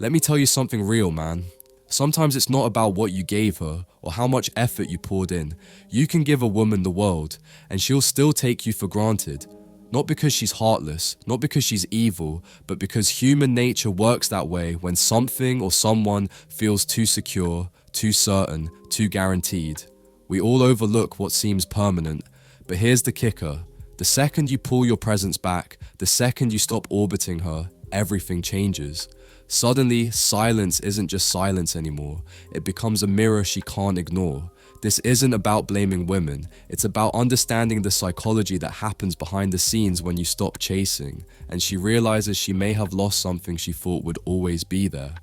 Let me tell you something real, man. Sometimes it's not about what you gave her or how much effort you poured in. You can give a woman the world and she'll still take you for granted. Not because she's heartless, not because she's evil, but because human nature works that way when something or someone feels too secure, too certain, too guaranteed. We all overlook what seems permanent, but here's the kicker. The second you pull your presence back, the second you stop orbiting her, everything changes. Suddenly, silence isn't just silence anymore. It becomes a mirror she can't ignore. This isn't about blaming women. It's about understanding the psychology that happens behind the scenes when you stop chasing, and she realizes she may have lost something she thought would always be there.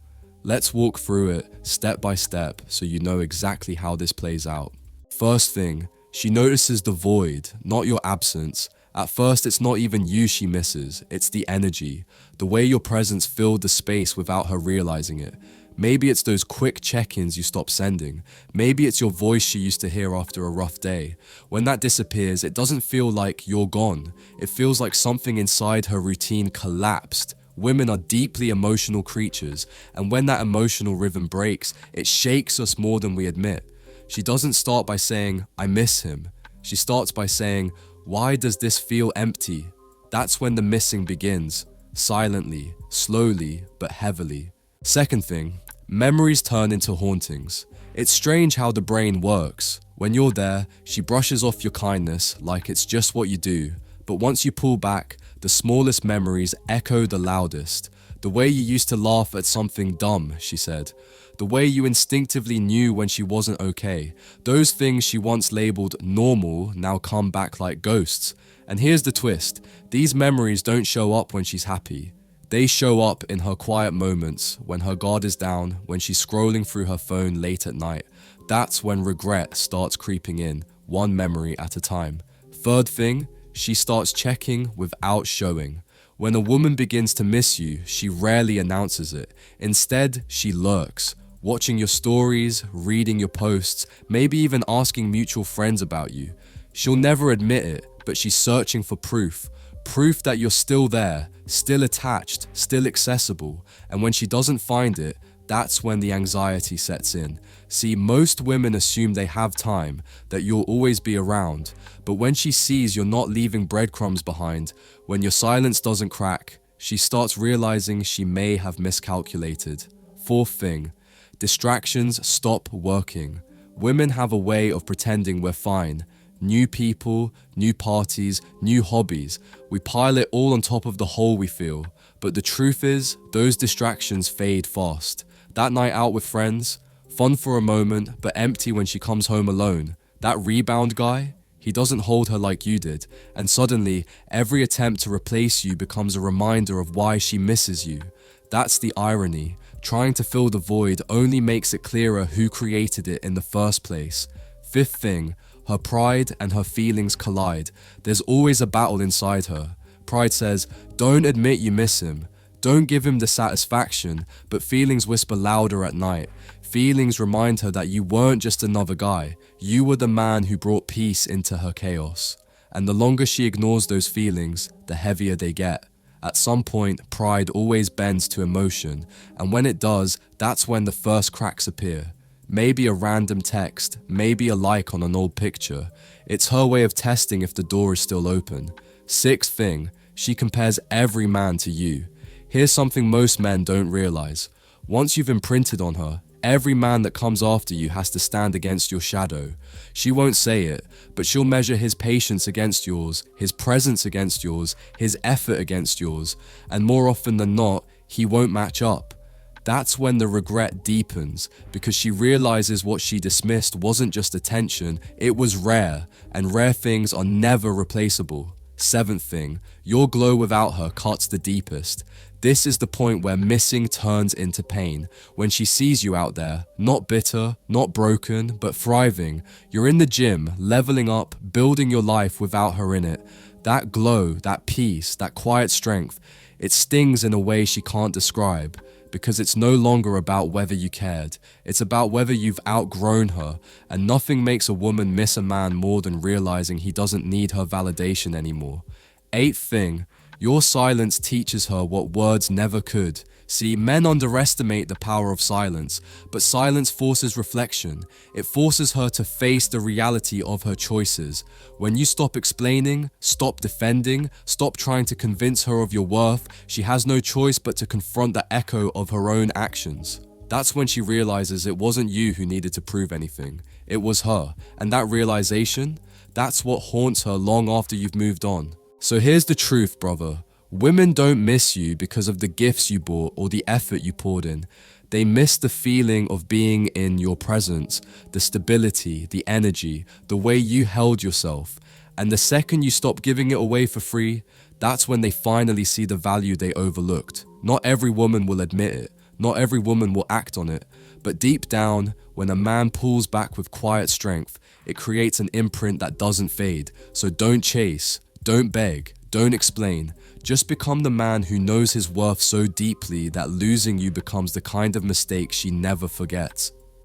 Let's walk through it step by step so you know exactly how this plays out. First thing, she notices the void, not your absence. At first, it's not even you she misses, it's the energy, the way your presence filled the space without her realizing it. Maybe it's those quick check-ins you stopped sending. Maybe it's your voice she used to hear after a rough day. When that disappears, it doesn't feel like you're gone. It feels like something inside her routine collapsed. Women are deeply emotional creatures, and when that emotional rhythm breaks, it shakes us more than we admit. She doesn't start by saying, "I miss him." She starts by saying, "Why does this feel empty?" That's when the missing begins, silently, slowly, but heavily. Second thing, memories turn into hauntings. It's strange how the brain works. When you're there, she brushes off your kindness like it's just what you do. But once you pull back, the smallest memories echo the loudest. The way you used to laugh at something dumb, she said. The way you instinctively knew when she wasn't okay. Those things she once labeled normal now come back like ghosts. And here's the twist. These memories don't show up when she's happy. They show up in her quiet moments, when her guard is down, when she's scrolling through her phone late at night. That's when regret starts creeping in, one memory at a time. Third thing, she starts checking without showing. When a woman begins to miss you, she rarely announces it. Instead, she lurks, watching your stories, reading your posts, maybe even asking mutual friends about you. She'll never admit it, but she's searching for proof. Proof that you're still there, still attached, still accessible. And when she doesn't find it, that's when the anxiety sets in. See, most women assume they have time, that you'll always be around. But when she sees you're not leaving breadcrumbs behind, when your silence doesn't crack, she starts realizing she may have miscalculated. Fourth thing, distractions stop working. Women have a way of pretending we're fine. New people, new parties, new hobbies. We pile it all on top of the hole we feel. But the truth is, those distractions fade fast. That night out with friends, fun for a moment, but empty when she comes home alone. That rebound guy, he doesn't hold her like you did. And suddenly, every attempt to replace you becomes a reminder of why she misses you. That's the irony. Trying to fill the void only makes it clearer who created it in the first place. Fifth thing, her pride and her feelings collide. There's always a battle inside her. Pride says, don't admit you miss him. Don't give him the satisfaction, but feelings whisper louder at night. Feelings remind her that you weren't just another guy. You were the man who brought peace into her chaos. And the longer she ignores those feelings, the heavier they get. At some point, pride always bends to emotion, and when it does, that's when the first cracks appear. Maybe a random text, maybe a like on an old picture. It's her way of testing if the door is still open. Sixth thing, she compares every man to you. Here's something most men don't realize. Once you've imprinted on her, every man that comes after you has to stand against your shadow. She won't say it, but she'll measure his patience against yours, his presence against yours, his effort against yours, and more often than not, he won't match up. That's when the regret deepens, because she realizes what she dismissed wasn't just attention, it was rare, and rare things are never replaceable. Seventh thing, your glow without her cuts the deepest. This is the point where missing turns into pain. When she sees you out there, not bitter, not broken, but thriving. You're in the gym, leveling up, building your life without her in it. That glow, that peace, that quiet strength, it stings in a way she can't describe. Because it's no longer about whether you cared. It's about whether you've outgrown her. And nothing makes a woman miss a man more than realizing he doesn't need her validation anymore. Eighth thing, Your silence teaches her what words never could. See, men underestimate the power of silence, but silence forces reflection. It forces her to face the reality of her choices. When you stop explaining, stop defending, stop trying to convince her of your worth, she has no choice but to confront the echo of her own actions. That's when she realizes it wasn't you who needed to prove anything. It was her. And that realization, that's what haunts her long after you've moved on. So here's the truth, brother. Women don't miss you because of the gifts you bought or the effort you poured in. They miss the feeling of being in your presence, the stability, the energy, the way you held yourself. And the second you stop giving it away for free, that's when they finally see the value they overlooked. Not every woman will admit it. Not every woman will act on it. But deep down, when a man pulls back with quiet strength, it creates an imprint that doesn't fade. So don't chase, don't beg, don't explain. Just become the man who knows his worth so deeply that losing you becomes the kind of mistake she never forgets.